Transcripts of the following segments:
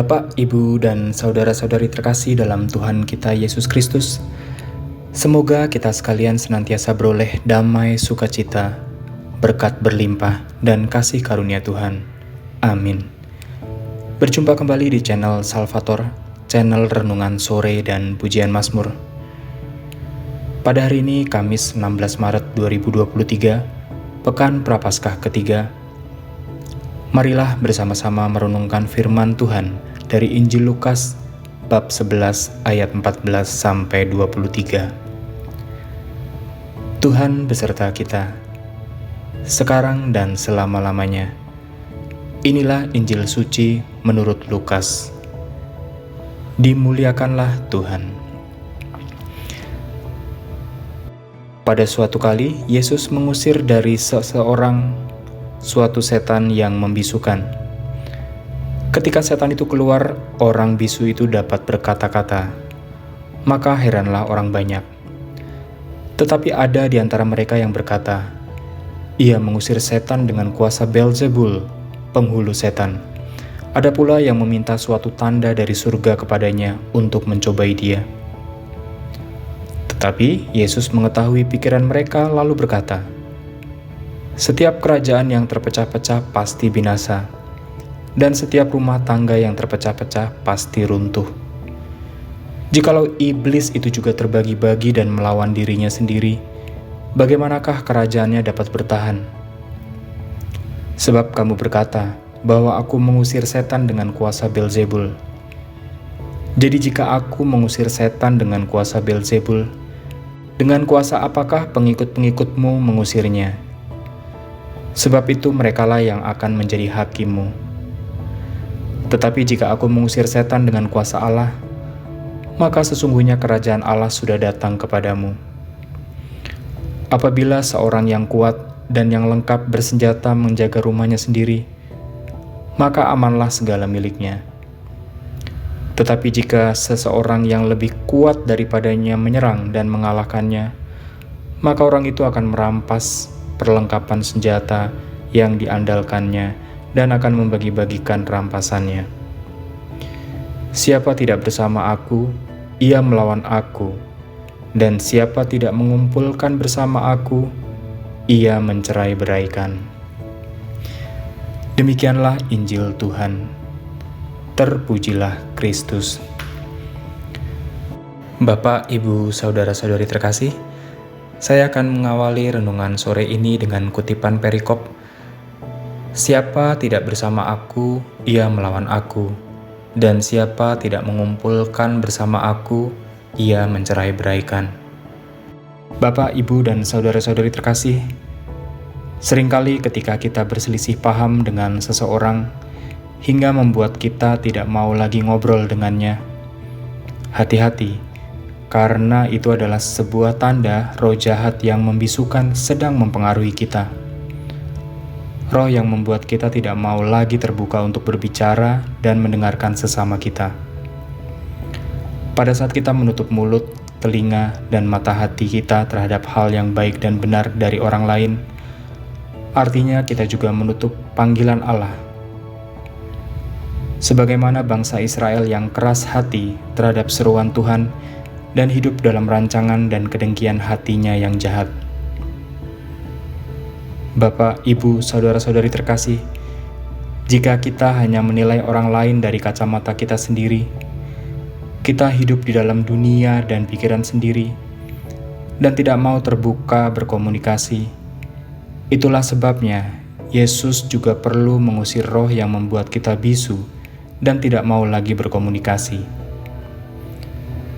Bapak, Ibu, dan saudara-saudari terkasih dalam Tuhan kita Yesus Kristus, semoga kita sekalian senantiasa beroleh damai sukacita, berkat berlimpah, dan kasih karunia Tuhan. Amin. Berjumpa kembali di channel Salvator, channel Renungan Sore dan Pujian Mazmur. Pada hari ini, Kamis 16 Maret 2023, Pekan Prapaskah ketiga, marilah bersama-sama merenungkan firman Tuhan dari Injil Lukas bab 11 ayat 14 sampai 23. Tuhan beserta kita, sekarang dan selama-lamanya. Inilah Injil suci menurut Lukas. Dimuliakanlah Tuhan. Pada suatu kali, Yesus mengusir dari suatu setan yang membisukan. Ketika setan itu keluar, orang bisu itu dapat berkata-kata. Maka heranlah orang banyak. Tetapi ada di antara mereka yang berkata, "Ia mengusir setan dengan kuasa Beelzebul, penghulu setan." Ada pula yang meminta suatu tanda dari surga kepadanya untuk mencobai dia. Tetapi Yesus mengetahui pikiran mereka lalu berkata, "Setiap kerajaan yang terpecah-pecah pasti binasa, dan setiap rumah tangga yang terpecah-pecah pasti runtuh. Jikalau iblis itu juga terbagi-bagi dan melawan dirinya sendiri, bagaimanakah kerajaannya dapat bertahan? Sebab kamu berkata bahwa aku mengusir setan dengan kuasa Beelzebul. Jadi jika aku mengusir setan dengan kuasa Beelzebul, dengan kuasa apakah pengikut-pengikutmu mengusirnya? Sebab itu merekalah yang akan menjadi hakimmu. Tetapi jika aku mengusir setan dengan kuasa Allah, maka sesungguhnya kerajaan Allah sudah datang kepadamu. Apabila seorang yang kuat dan yang lengkap bersenjata menjaga rumahnya sendiri, maka amanlah segala miliknya. Tetapi jika seseorang yang lebih kuat daripadanya menyerang dan mengalahkannya, maka orang itu akan merampas perlengkapan senjata yang diandalkannya dan akan membagi-bagikan rampasannya. Siapa tidak bersama aku, ia melawan aku, dan siapa tidak mengumpulkan bersama aku, ia mencerai-beraikan." Demikianlah Injil Tuhan. Terpujilah Kristus. Bapak, Ibu, saudara-saudari terkasih, saya akan mengawali renungan sore ini dengan kutipan perikop, "Siapa tidak bersama aku, ia melawan aku, dan siapa tidak mengumpulkan bersama aku, ia mencerai-beraikan." Bapak, Ibu, dan saudara-saudari terkasih, seringkali ketika kita berselisih paham dengan seseorang, hingga membuat kita tidak mau lagi ngobrol dengannya, hati-hati, karena itu adalah sebuah tanda roh jahat yang membisukan sedang mempengaruhi kita. Roh yang membuat kita tidak mau lagi terbuka untuk berbicara dan mendengarkan sesama kita. Pada saat kita menutup mulut, telinga, dan mata hati kita terhadap hal yang baik dan benar dari orang lain, artinya kita juga menutup panggilan Allah. Sebagaimana bangsa Israel yang keras hati terhadap seruan Tuhan dan hidup dalam rancangan dan kedengkian hatinya yang jahat. Bapak, Ibu, saudara-saudari terkasih, jika kita hanya menilai orang lain dari kacamata kita sendiri, kita hidup di dalam dunia dan pikiran sendiri, dan tidak mau terbuka berkomunikasi. Itulah sebabnya Yesus juga perlu mengusir roh yang membuat kita bisu dan tidak mau lagi berkomunikasi.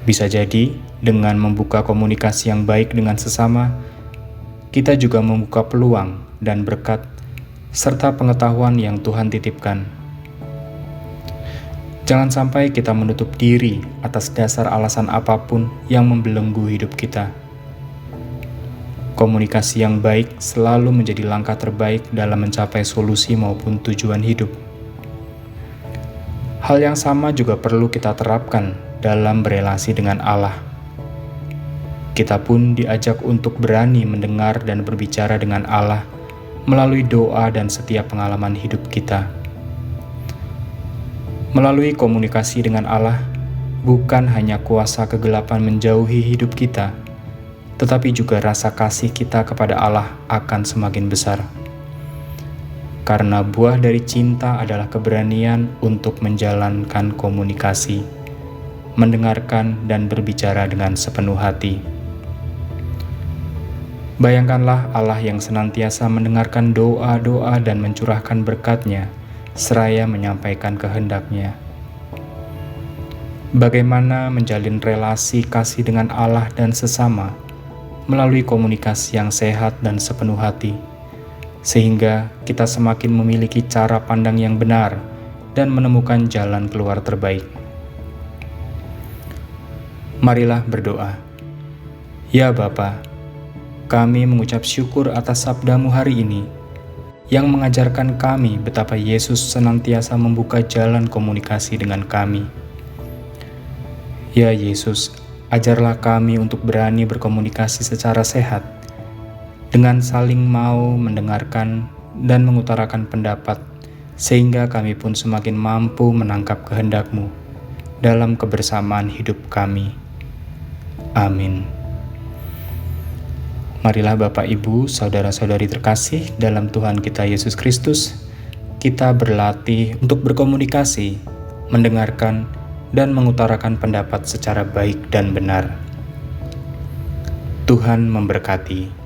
Bisa jadi, dengan membuka komunikasi yang baik dengan sesama, kita juga membuka peluang dan berkat, serta pengetahuan yang Tuhan titipkan. Jangan sampai kita menutup diri atas dasar alasan apapun yang membelenggu hidup kita. Komunikasi yang baik selalu menjadi langkah terbaik dalam mencapai solusi maupun tujuan hidup. Hal yang sama juga perlu kita terapkan dalam berelasi dengan Allah. Kita pun diajak untuk berani mendengar dan berbicara dengan Allah melalui doa dan setiap pengalaman hidup kita. Melalui komunikasi dengan Allah, bukan hanya kuasa kegelapan menjauhi hidup kita, tetapi juga rasa kasih kita kepada Allah akan semakin besar. Karena buah dari cinta adalah keberanian untuk menjalankan komunikasi, mendengarkan dan berbicara dengan sepenuh hati. Bayangkanlah Allah yang senantiasa mendengarkan doa-doa dan mencurahkan berkat-Nya, seraya menyampaikan kehendak-Nya. Bagaimana menjalin relasi kasih dengan Allah dan sesama melalui komunikasi yang sehat dan sepenuh hati, sehingga kita semakin memiliki cara pandang yang benar dan menemukan jalan keluar terbaik. Marilah berdoa. Ya Bapa, kami mengucap syukur atas sabda-Mu hari ini, yang mengajarkan kami betapa Yesus senantiasa membuka jalan komunikasi dengan kami. Ya Yesus, ajarlah kami untuk berani berkomunikasi secara sehat, dengan saling mau mendengarkan dan mengutarakan pendapat, sehingga kami pun semakin mampu menangkap kehendak-Mu dalam kebersamaan hidup kami. Amin. Marilah Bapak, Ibu, saudara-saudari terkasih dalam Tuhan kita Yesus Kristus, kita berlatih untuk berkomunikasi, mendengarkan, dan mengutarakan pendapat secara baik dan benar. Tuhan memberkati.